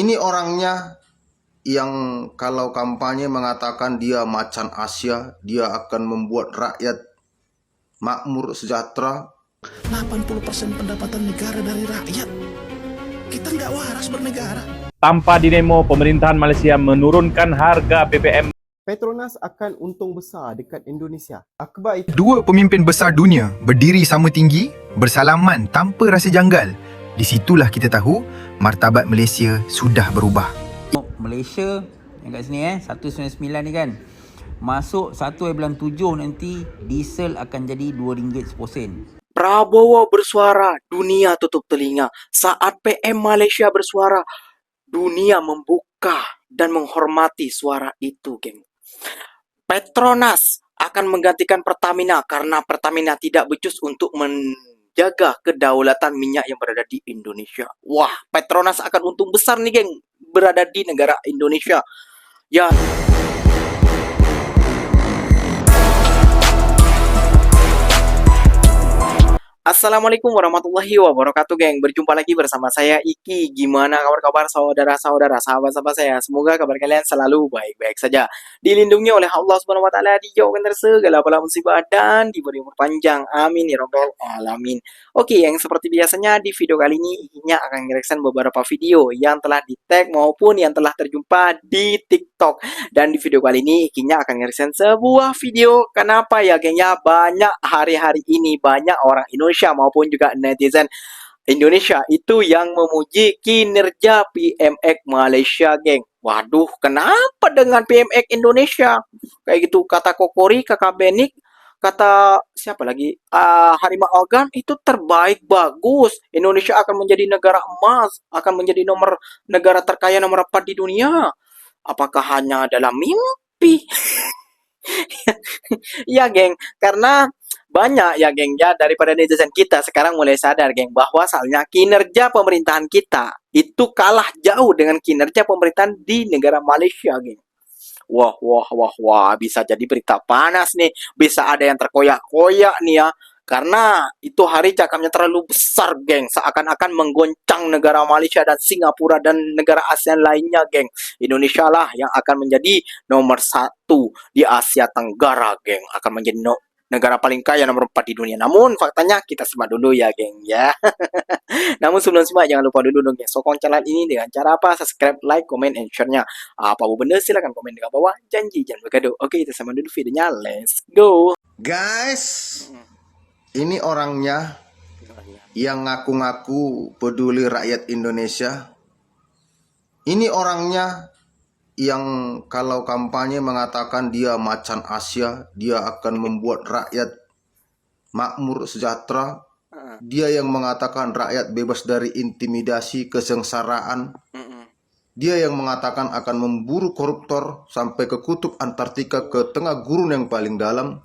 Ini orangnya yang kalau kampanye mengatakan dia macan Asia, dia akan membuat rakyat makmur sejahtera. 80% pendapatan negara dari rakyat. Kita nggak waras bernegara. Tanpa dinemo, pemerintahan Malaysia menurunkan harga BBM. Petronas akan untung besar dekat Indonesia. Akbar itu Dua pemimpin besar dunia berdiri sama tinggi, bersalaman tanpa rasa janggal. Di situlah kita tahu martabat Malaysia sudah berubah. Malaysia yang kat sini 199 ni kan, masuk 1.7 nanti diesel akan jadi RM2 seposen. Prabowo bersuara, dunia tutup telinga. Saat PM Malaysia bersuara, dunia membuka dan menghormati suara itu, geng. Petronas akan menggantikan Pertamina karena Pertamina tidak becus untuk menjaga kedaulatan minyak yang berada di Indonesia. Wah, Petronas akan untung besar nih, geng, berada di negara Indonesia. Ya. Assalamualaikum warahmatullahi wabarakatuh, geng. Berjumpa lagi bersama saya Iki. Gimana kabar-kabar saudara-saudara, sahabat-sahabat saya? Semoga kabar kalian selalu baik-baik saja, dilindungi oleh Allah Subhanahu wa taala, dijauhkan dari segala bala musibah dan diberi umur panjang. Amin ya rabbal alamin. Oke, yang seperti biasanya di video kali ini Ikinya akan ngereaction beberapa video yang telah di-tag maupun yang telah terjumpa di TikTok. Dan di video kali ini Ikinya akan ngereaction sebuah video. Kenapa ya, geng? Ya, banyak hari-hari ini banyak orang Indonesia maupun juga netizen Indonesia itu yang memuji kinerja PMX Malaysia, geng. Waduh, kenapa dengan PMX Indonesia? Kayak gitu, kata Kokori, kakak Benik, kata siapa lagi? Harimau Organ itu terbaik, bagus. Indonesia akan menjadi negara emas, akan menjadi negara terkaya nomor 4 di dunia. Apakah hanya dalam mimpi? Ya, geng, karena banyak ya, geng, ya, daripada netizen kita sekarang mulai sadar, geng, bahwasannya kinerja pemerintahan kita itu kalah jauh dengan kinerja pemerintahan di negara Malaysia, geng. Wah, wah, wah, wah, bisa jadi berita panas nih, bisa ada yang terkoyak-koyak nih ya, karena itu hari cakapnya terlalu besar, geng, seakan-akan menggoncang negara Malaysia dan Singapura dan negara ASEAN lainnya, geng. Indonesia lah yang akan menjadi nomor 1 di Asia Tenggara, geng, akan menjadi negara paling kaya nomor 4 di dunia. Namun faktanya kita simak dulu ya, geng, ya. Namun sebelum simak jangan lupa dulu dong, geng, sokong channel ini dengan cara apa? Subscribe, like, comment, and share-nya. Apa benda silahkan komen di bawah. Janji jangan bergaduh. Oke, kita simak dulu videonya. Let's go. Guys, ini orangnya yang ngaku-ngaku peduli rakyat Indonesia. Ini orangnya yang kalau kampanye mengatakan dia macan Asia, dia akan membuat rakyat makmur sejahtera. Dia yang mengatakan rakyat bebas dari intimidasi, kesengsaraan. Dia yang mengatakan akan memburu koruptor sampai ke kutub Antartika, ke tengah gurun yang paling dalam.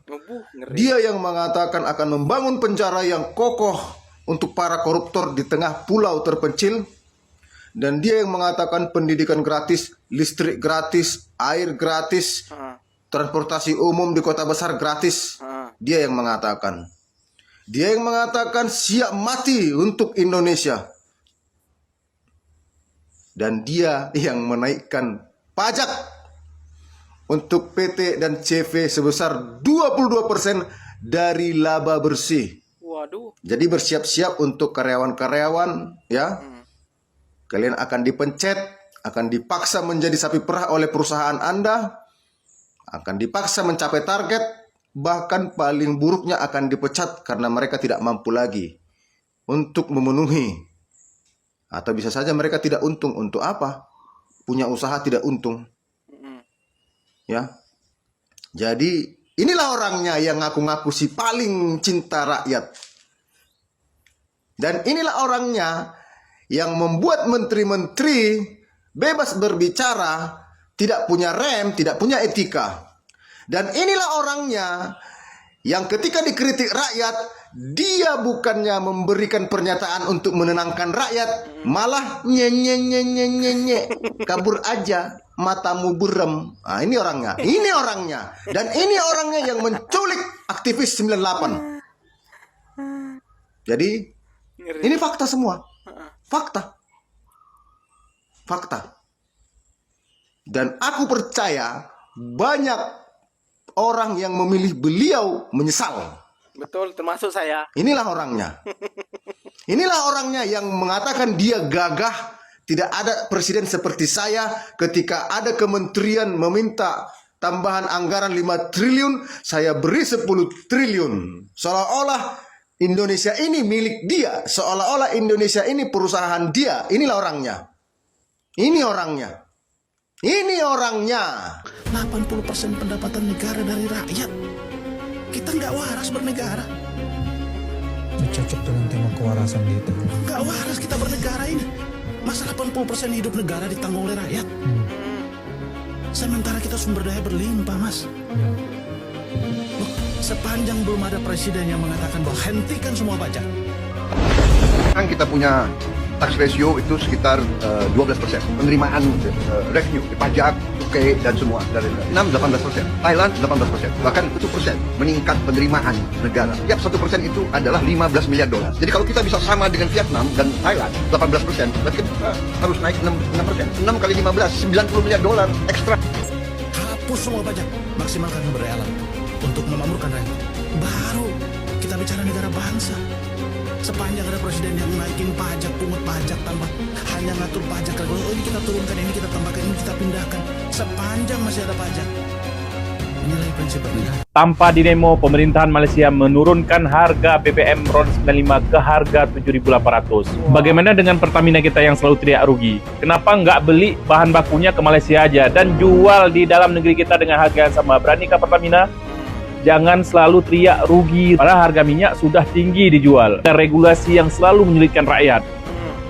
Dia yang mengatakan akan membangun penjara yang kokoh untuk para koruptor di tengah pulau terpencil. Dan dia yang mengatakan pendidikan gratis, listrik gratis, air gratis, transportasi umum di kota besar gratis. Dia yang mengatakan. Dia yang mengatakan siap mati untuk Indonesia. Dan dia yang menaikkan pajak untuk PT dan CV sebesar 22% dari laba bersih. Waduh. Jadi bersiap-siap untuk karyawan-karyawan, ya. Kalian akan dipencet, akan dipaksa menjadi sapi perah oleh perusahaan Anda, akan dipaksa mencapai target, bahkan paling buruknya akan dipecat karena mereka tidak mampu lagi untuk memenuhi. Atau bisa saja mereka tidak untung. Untuk apa? Punya usaha tidak untung. Ya. Jadi inilah orangnya yang ngaku-ngaku si paling cinta rakyat. Dan inilah orangnya yang membuat menteri-menteri bebas berbicara, tidak punya rem, tidak punya etika. Dan inilah orangnya yang ketika dikritik rakyat, dia bukannya memberikan pernyataan untuk menenangkan rakyat, malah nye kabur aja, matamu burem. Nah, ini orangnya. Ini orangnya. Dan ini orangnya yang menculik aktivis 98. Jadi ini fakta semua. Fakta. Fakta. Dan aku percaya banyak orang yang memilih beliau menyesal. Betul, termasuk saya. Inilah orangnya. Inilah orangnya yang mengatakan dia gagah. Tidak ada presiden seperti saya ketika ada kementerian meminta tambahan anggaran 5 triliun, saya beri 10 triliun. Seolah-olah Indonesia ini milik dia. Seolah-olah Indonesia ini perusahaan dia. Inilah orangnya. Ini orangnya. Ini orangnya. 80% pendapatan negara dari rakyat. Kita nggak waras bernegara. Cocok dengan tema kewarasan gitu. Nggak waras kita bernegara ini. Masa 80% hidup negara ditanggung oleh rakyat. Sementara kita sumber daya berlimpah, Mas. Loh, sepanjang belum ada presiden yang mengatakan bahwa hentikan semua pajak. Kan kita punya tax ratio itu sekitar 12%. Penerimaan revenue, pajak, cukai dan semua dari 6-18%. Thailand 18%. Bahkan 1% meningkat penerimaan negara. Tiap 1% itu adalah 15 miliar dolar. Jadi kalau kita bisa sama dengan Vietnam dan Thailand 18%, berarti kita harus naik 6%. 6 kali 15, 90 miliar dolar ekstra. Hapus semua pajak, maksimalkan sumber daya alam untuk memakmurkan rakyat. Baru kita bicara negara bangsa. Sepanjang ada presiden yang naikin pajak, pungut pajak, tambah hanya ngatur pajak. Kalau ini kita turunkan, ini kita tambahkan, ini kita pindahkan. Sepanjang masih ada pajak. Inilah prinsip bernegara. Tanpa dinemo, pemerintahan Malaysia menurunkan harga BBM RON 95 ke harga 7.800. Bagaimana dengan Pertamina kita yang selalu teriak rugi? Kenapa nggak beli bahan bakunya ke Malaysia aja dan jual di dalam negeri kita dengan harga yang sama? Beranikah Pertamina? Jangan selalu teriak rugi, padahal harga minyak sudah tinggi dijual. Dan regulasi yang selalu menyulitkan rakyat.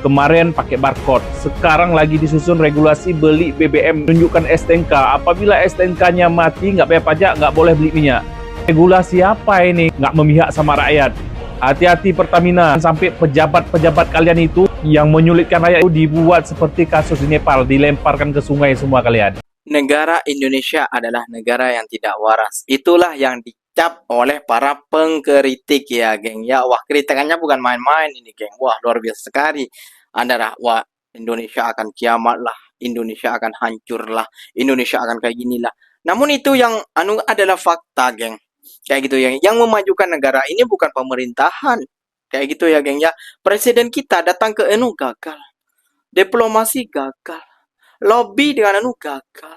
Kemarin pakai barcode, sekarang lagi disusun regulasi beli BBM, tunjukkan STNK. Apabila STNK-nya mati, nggak bayar pajak, nggak boleh beli minyak. Regulasi apa ini? Nggak memihak sama rakyat. Hati-hati Pertamina, sampai pejabat-pejabat kalian itu yang menyulitkan rakyat itu dibuat seperti kasus di Nepal, dilemparkan ke sungai semua kalian. Negara Indonesia adalah negara yang tidak waras. Itulah yang dicap oleh para pengkritik ya, geng. Ya, wah kritikannya bukan main-main ini, geng. Wah, luar biasa sekali. Anda wah, Indonesia akan kiamat lah. Indonesia akan hancur lah. Indonesia akan kayak gini lah. Namun itu yang adalah fakta, geng. Kayak gitu ya. Yang memajukan negara ini bukan pemerintahan. Kayak gitu ya, geng ya. Presiden kita datang ke gagal. Diplomasi gagal. Lobby dengan gagal.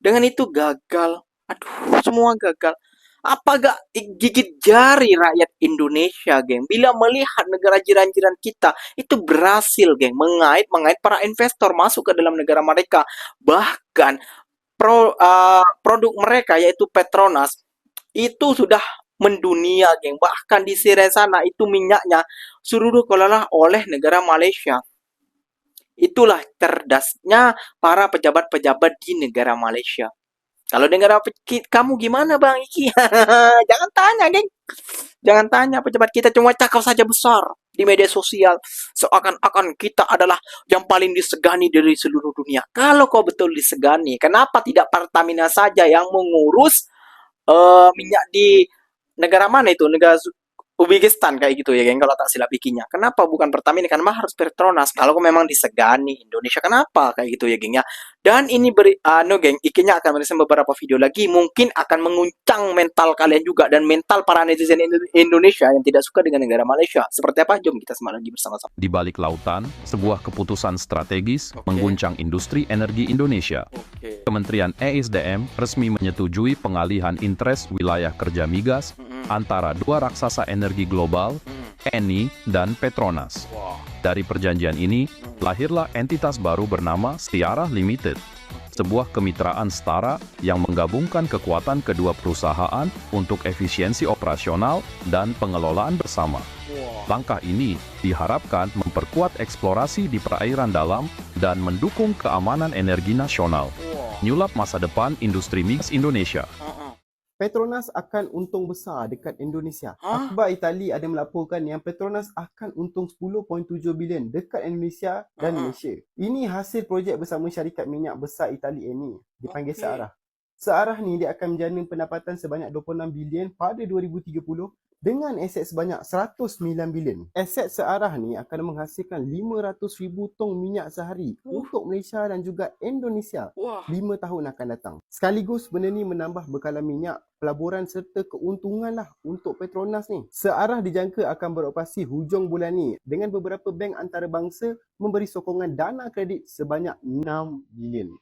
Dengan itu gagal. Aduh, semua gagal. Apa gak gigit jari rakyat Indonesia, geng? Bila melihat negara jiran-jiran kita itu berhasil, geng, mengait para investor masuk ke dalam negara mereka. Bahkan produk mereka yaitu Petronas itu sudah mendunia, geng. Bahkan di Sireh sana itu minyaknya suruh kelola oleh negara Malaysia. Itulah cerdasnya para pejabat-pejabat di negara Malaysia. Kalau negara kamu gimana, Bang Iki? Jangan tanya, geng. Jangan tanya, pejabat kita cuma cakap saja besar di media sosial. Seakan-akan kita adalah yang paling disegani dari seluruh dunia. Kalau kau betul disegani, kenapa tidak Pertamina saja yang mengurus minyak di negara mana itu? Negara Uzbekistan kayak gitu ya, geng, kalau tak silap bikinnya. Kenapa bukan Pertamina? Karena harus Petronas. Kalau memang disegani Indonesia, kenapa kayak gitu ya, geng ya? Dan ini geng, ikinya akan menulis beberapa video lagi, mungkin akan menguncang mental kalian juga dan mental para netizen Indonesia yang tidak suka dengan negara Malaysia. Seperti apa? Jom kita semak lagi bersama-sama. Di balik lautan, sebuah keputusan strategis mengguncang industri energi Indonesia. Kementerian ESDM resmi menyetujui pengalihan interest wilayah kerja migas antara dua raksasa energi global, Eni dan Petronas. Dari perjanjian ini, lahirlah entitas baru bernama Stiara Limited, sebuah kemitraan setara yang menggabungkan kekuatan kedua perusahaan untuk efisiensi operasional dan pengelolaan bersama. Langkah ini diharapkan memperkuat eksplorasi di perairan dalam dan mendukung keamanan energi nasional. Nyulap masa depan industri migas Indonesia. Petronas akan untung besar dekat Indonesia. Akhbar Itali ada melaporkan yang Petronas akan untung 10.7 bilion dekat Indonesia dan Malaysia. Ini hasil projek bersama syarikat minyak besar Itali Eni, dipanggil Searah. Searah ni dia akan menjana pendapatan sebanyak 26 bilion pada 2030 dengan aset sebanyak 109 bilion. Aset searah ni akan menghasilkan 500,000 tong minyak sehari untuk Malaysia dan juga Indonesia 5 tahun akan datang. Sekaligus benda ni menambah bekalan minyak, pelaburan serta keuntungan lah untuk Petronas ni. Searah dijangka akan beroperasi hujung bulan ni dengan beberapa bank antarabangsa memberi sokongan dana kredit sebanyak 6 bilion.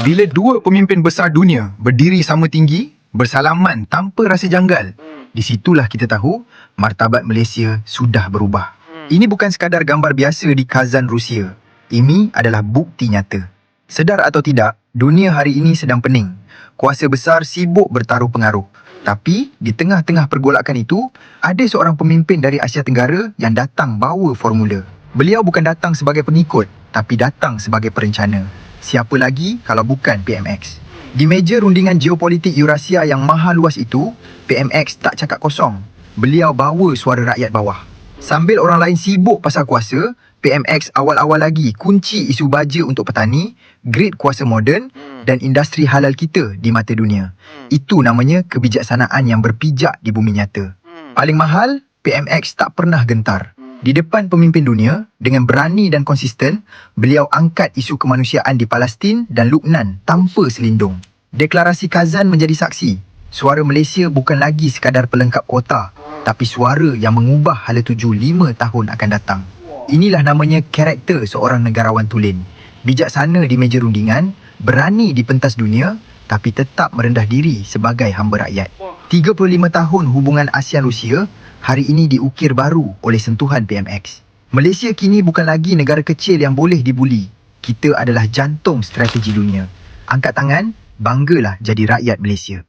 Bila dua pemimpin besar dunia berdiri sama tinggi, bersalaman tanpa rasa janggal, di situlah kita tahu martabat Malaysia sudah berubah. Ini bukan sekadar gambar biasa di Kazan, Rusia. Ini adalah bukti nyata. Sedar atau tidak, dunia hari ini sedang pening. Kuasa besar sibuk bertaruh pengaruh. Tapi di tengah-tengah pergolakan itu, ada seorang pemimpin dari Asia Tenggara yang datang bawa formula. Beliau bukan datang sebagai pengikut, tapi datang sebagai perencana. Siapa lagi kalau bukan PMX? Di meja rundingan geopolitik Eurasia yang maha luas itu, PMX tak cakap kosong. Beliau bawa suara rakyat bawah. Sambil orang lain sibuk pasal kuasa, PMX awal-awal lagi kunci isu baja untuk petani, grid kuasa moden dan industri halal kita di mata dunia. Itu namanya kebijaksanaan yang berpijak di bumi nyata. Paling mahal, PMX tak pernah gentar. Di depan pemimpin dunia, dengan berani dan konsisten, beliau angkat isu kemanusiaan di Palestin dan Lubnan tanpa selindung. Deklarasi Kazan menjadi saksi. Suara Malaysia bukan lagi sekadar pelengkap kuota, tapi suara yang mengubah hala tuju 5 tahun akan datang. Inilah namanya karakter seorang negarawan tulen. Bijaksana di meja rundingan, berani di pentas dunia, tapi tetap merendah diri sebagai hamba rakyat. 35 tahun hubungan ASEAN-Rusia hari ini diukir baru oleh sentuhan PMX. Malaysia kini bukan lagi negara kecil yang boleh dibuli. Kita adalah jantung strategi dunia. Angkat tangan, banggalah jadi rakyat Malaysia.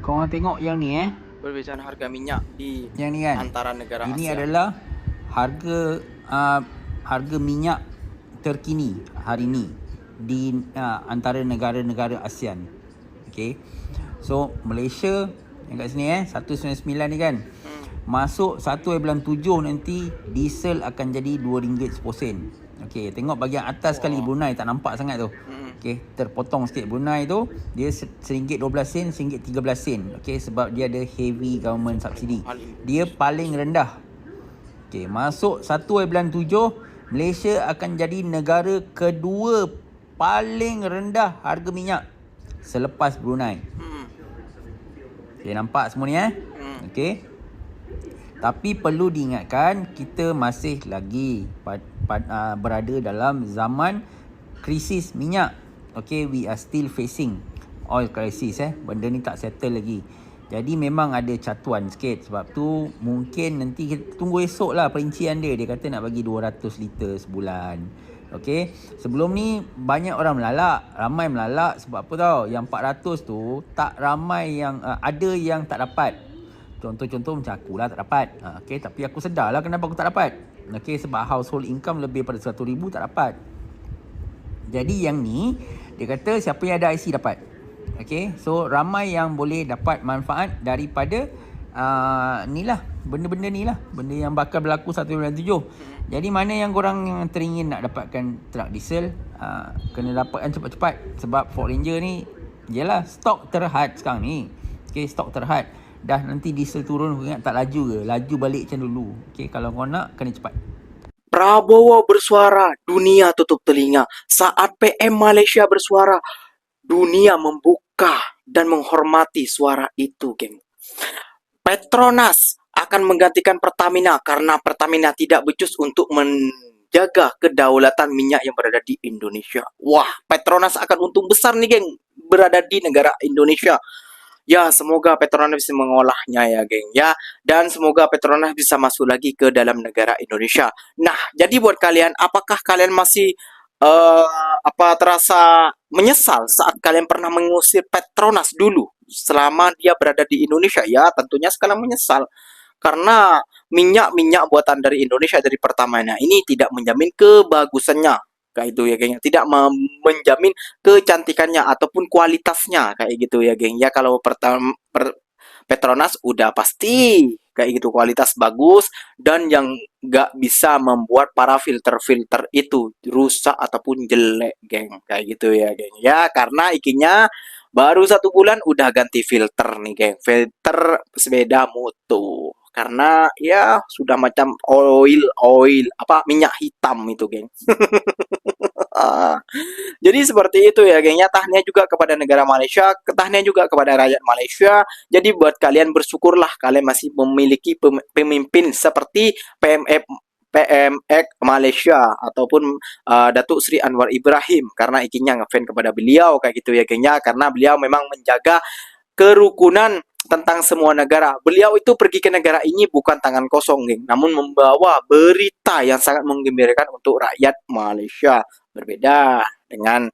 Kau orang tengok yang ni Perbezaan harga minyak di yang ni kan. antara negara Ini ASEAN. adalah harga minyak terkini hari ni di antara negara-negara ASEAN. Okay. So Malaysia yang kat sini 199 ni kan. Masuk 1.7 nanti diesel akan jadi RM2.10. Okey, tengok bahagian atas sekali Brunei tak nampak sangat tu. Okey, terpotong sikit. Brunei tu dia RM1.12, RM1.13. Okey, sebab dia ada heavy government subsidy. Dia paling rendah. Okey, masuk 1.7 Malaysia akan jadi negara kedua paling rendah harga minyak selepas Brunei. Okay, nampak semua ni Okey. Tapi perlu diingatkan kita masih lagi berada dalam zaman krisis minyak. Okey, we are still facing oil crisis Benda ni tak settle lagi. Jadi memang ada catuan sikit. Sebab tu mungkin nanti kita tunggu esok lah perincian dia. Dia kata nak bagi 200 liter sebulan. Okey, sebelum ni banyak orang melalak, ramai melalak sebab apa tahu? Yang 400 tu tak ramai yang ada yang tak dapat. Contoh-contoh macam aku lah tak dapat. Okey, tapi aku sedar lah kenapa aku tak dapat. Okey, sebab household income lebih pada 100,000 tak dapat. Jadi yang ni dia kata siapa yang ada IC dapat. Okey, so ramai yang boleh dapat manfaat daripada ni lah, benda-benda ni lah, benda yang bakal berlaku 1.7. Jadi mana yang korang yang teringin nak dapatkan truck diesel, kena dapatkan cepat-cepat. Sebab Ford Ranger ni jelah stok terhad sekarang ni. Okay, stok terhad. Dah nanti diesel turun, ingat tak laju ke? Laju balik macam dulu. Okay, kalau kau nak kena cepat. Prabowo bersuara, dunia tutup telinga. Saat PM Malaysia bersuara, dunia membuka dan menghormati suara itu, geng. Petronas akan menggantikan Pertamina karena Pertamina tidak becus untuk menjaga kedaulatan minyak yang berada di Indonesia. Wah, Petronas akan untung besar nih, geng, berada di negara Indonesia. Ya, semoga Petronas bisa mengolahnya ya, geng, ya. Dan semoga Petronas bisa masuk lagi ke dalam negara Indonesia. Nah, jadi buat kalian, apakah kalian masih terasa menyesal saat kalian pernah mengusir Petronas dulu selama dia berada di Indonesia? Ya, tentunya sekarang menyesal. Karena minyak buatan dari Indonesia, dari Pertamina ini tidak menjamin kebagusannya. Kayak itu ya, geng. Tidak menjamin kecantikannya ataupun kualitasnya. Kayak gitu ya, geng. Ya, kalau Petronas udah pasti kayak gitu kualitas bagus dan yang nggak bisa membuat para filter itu rusak ataupun jelek, geng. Kayak gitu ya, geng. Ya, karena ikinya Baru 1 bulan udah ganti filter nih, geng. Filter sepeda moto. Karena ya sudah macam oil apa minyak hitam itu, geng. Jadi seperti itu ya, gengnya. Tahniah juga kepada negara Malaysia, tahniah juga kepada rakyat Malaysia. Jadi buat kalian bersyukurlah kalian masih memiliki pemimpin seperti PMX Malaysia ataupun Datuk Seri Anwar Ibrahim, karena ikinya ngefan kepada beliau kayak gitu ya, gengnya. Karena beliau memang menjaga kerukunan tentang semua negara. Beliau itu pergi ke negara ini bukan tangan kosong, geng, namun membawa berita yang sangat menggembirakan untuk rakyat Malaysia. Berbeda dengan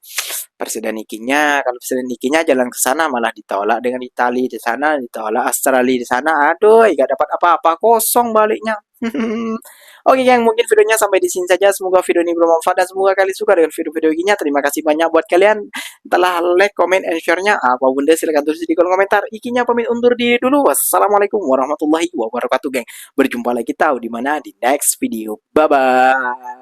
Presiden ikinya. Kalau Presiden ikinya jalan ke sana malah ditolak dengan Italia di sana, ditolak Australia di sana. Aduh, gak dapat apa-apa, kosong baliknya. Oke, yang mungkin videonya sampai di sini saja. Semoga video ini bermanfaat dan semoga kalian suka dengan video-video ini. Terima kasih banyak buat kalian telah like, comment, and share-nya. Apapun deh silahkan tulis di kolom komentar. Ikinya pamit undur diri dulu. Wassalamualaikum warahmatullahi wabarakatuh, geng. Berjumpa lagi tahu di mana di next video. Bye bye.